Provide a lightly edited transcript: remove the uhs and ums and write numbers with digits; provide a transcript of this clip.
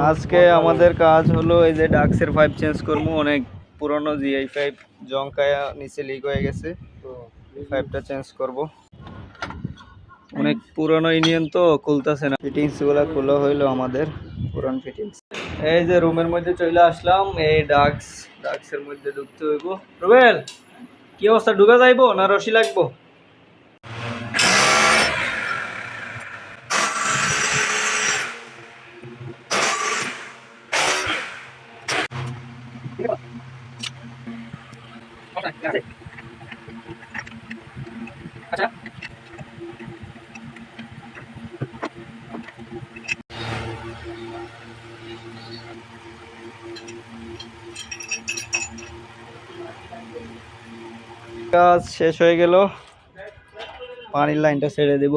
আজকে আমাদের কাজ হলো এই যে ডাক্সের পাইপ চেঞ্জ করবো। অনেক পুরনো জিআই পাইপ জংকায়া নিচে লিক হয়ে গেছে, পাইপটা চেঞ্জ করব। অনেক পুরনো ইউনিয়ন তো খুলতেছে না, ফিটিংস গুলা খোলা হইলো আমাদের পুরান ফিটিংস। এই যে রুমের মধ্যে চলে আসলাম, এই ডাক্সের মধ্যে ঢুকতে হইব। রুবেল কি অবস্থা, ঢুকা যাইবো না রশি লাগবো? আচ্ছা কাজ শেষ হয়ে গেল, পানির লাইনটা ছেড়ে দেব।